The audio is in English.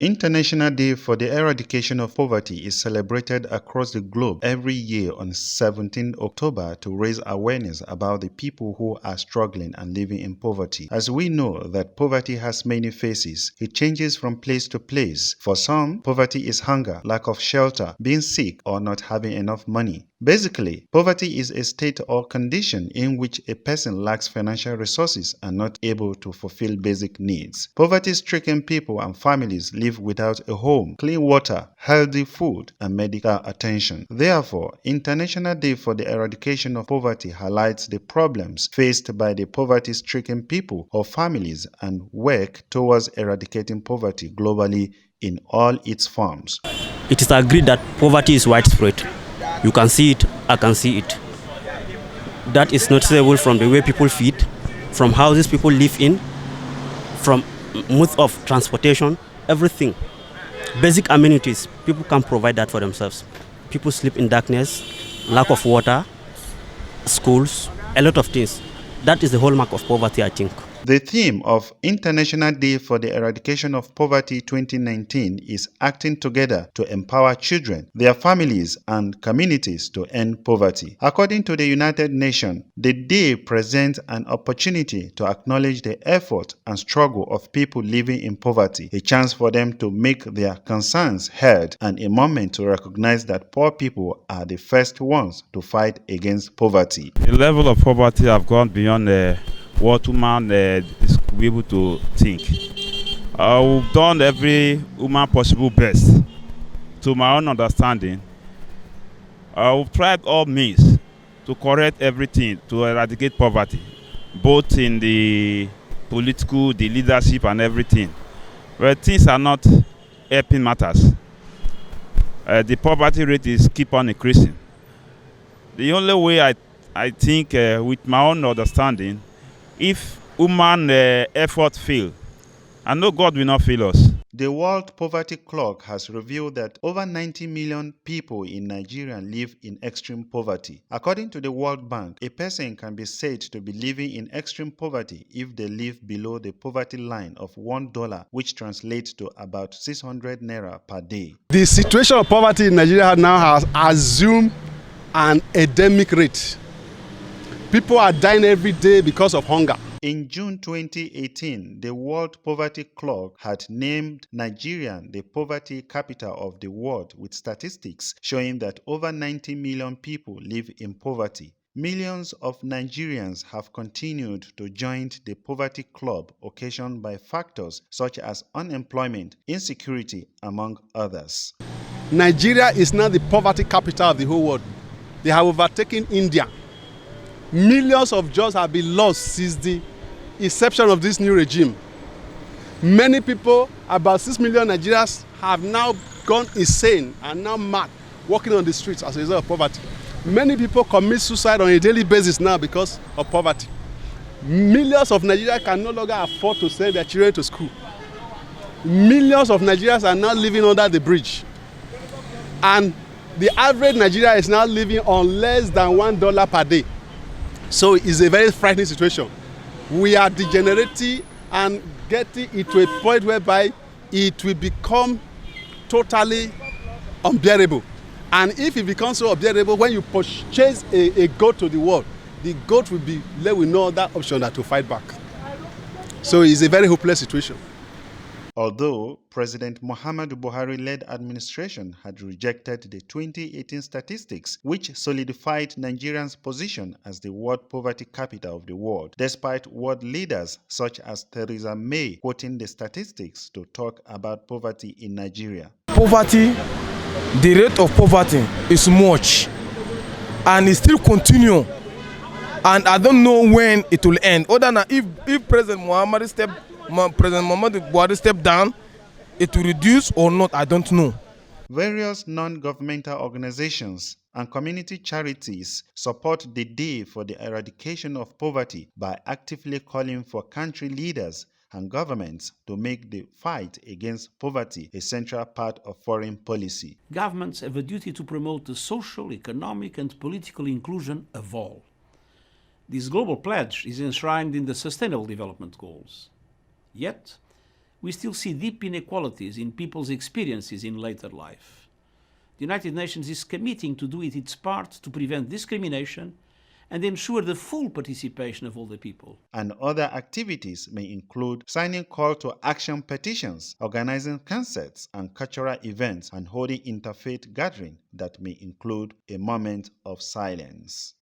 International Day for the Eradication of Poverty is celebrated across the globe every year on 17 October to raise awareness about the people who are struggling and living in poverty. As we know that poverty has many faces, it changes from place to place. For some, poverty is hunger, lack of shelter, being sick, or not having enough money. Basically, poverty is a state or condition in which a person lacks financial resources and not able to fulfill basic needs. Poverty-stricken people and families live without a home, clean water, healthy food, and medical attention. Therefore, International Day for the Eradication of Poverty highlights the problems faced by the poverty-stricken people or families and work towards eradicating poverty globally in all its forms. It is agreed that poverty is widespread. You can see it, I can see it. That is noticeable from the way people feed, from houses people live in, from modes of transportation, everything. Basic amenities, people can't provide that for themselves. People sleep in darkness, lack of water, schools, a lot of things. That is the hallmark of poverty, I think. The theme of International Day for the Eradication of Poverty 2019 is acting together to empower children, their families, and communities to end poverty. According to the United Nations, the day presents an opportunity to acknowledge the effort and struggle of people living in poverty, a chance for them to make their concerns heard, and a moment to recognize that poor people are the first ones to fight against poverty. The level of poverty have gone beyond what human is able to think. We've done every human possible best. To my own understanding, we've tried all means to correct everything to eradicate poverty, both in the political, the leadership, and everything. But things are not helping matters. The poverty rate is keep on increasing. The only way I think, with my own understanding, if human effort fail, I know God will not fail us. The World Poverty Clock has revealed that over 90 million people in Nigeria live in extreme poverty. According to the World Bank, a person can be said to be living in extreme poverty if they live below the poverty line of $1, which translates to about 600 naira per day. The situation of poverty in Nigeria now has assumed an endemic rate. People are dying every day because of hunger. In June 2018, the World Poverty Clock had named Nigeria the poverty capital of the world, with statistics showing that over 90 million people live in poverty. Millions of Nigerians have continued to join the poverty club, occasioned by factors such as unemployment, insecurity, among others. Nigeria is now the poverty capital of the whole world. They have overtaken India. Millions of jobs have been lost since the inception of this new regime. Many people, about 6 million Nigerians, have now gone insane and now mad, walking on the streets as a result of poverty. Many people commit suicide on a daily basis now because of poverty. Millions of Nigerians can no longer afford to send their children to school. Millions of Nigerians are now living under the bridge. And the average Nigerian is now living on less than $1 per day. So it's a very frightening situation. We are degenerating and getting it to a point whereby it will become totally unbearable. And if it becomes so unbearable, when you purchase a goat to the world, the goat will be left with no other option than to fight back. So it's a very hopeless situation. Although President Muhammadu Buhari-led administration had rejected the 2018 statistics, which solidified Nigeria's position as the world poverty capital of the world, despite world leaders such as Theresa May quoting the statistics to talk about poverty in Nigeria. Poverty, the rate of poverty is much, and it still continues. And I don't know when it will end. Other than if President Muhammadu Buhari step down, it will reduce or not, I don't know. Various non-governmental organizations and community charities support the Day for the Eradication of Poverty by actively calling for country leaders and governments to make the fight against poverty a central part of foreign policy. Governments have a duty to promote the social, economic, and political inclusion of all. This global pledge is enshrined in the Sustainable Development Goals. Yet, we still see deep inequalities in people's experiences in later life. The United Nations is committing to do its part to prevent discrimination and ensure the full participation of all the people. And other activities may include signing call to action petitions, organizing concerts and cultural events, and holding interfaith gatherings that may include a moment of silence.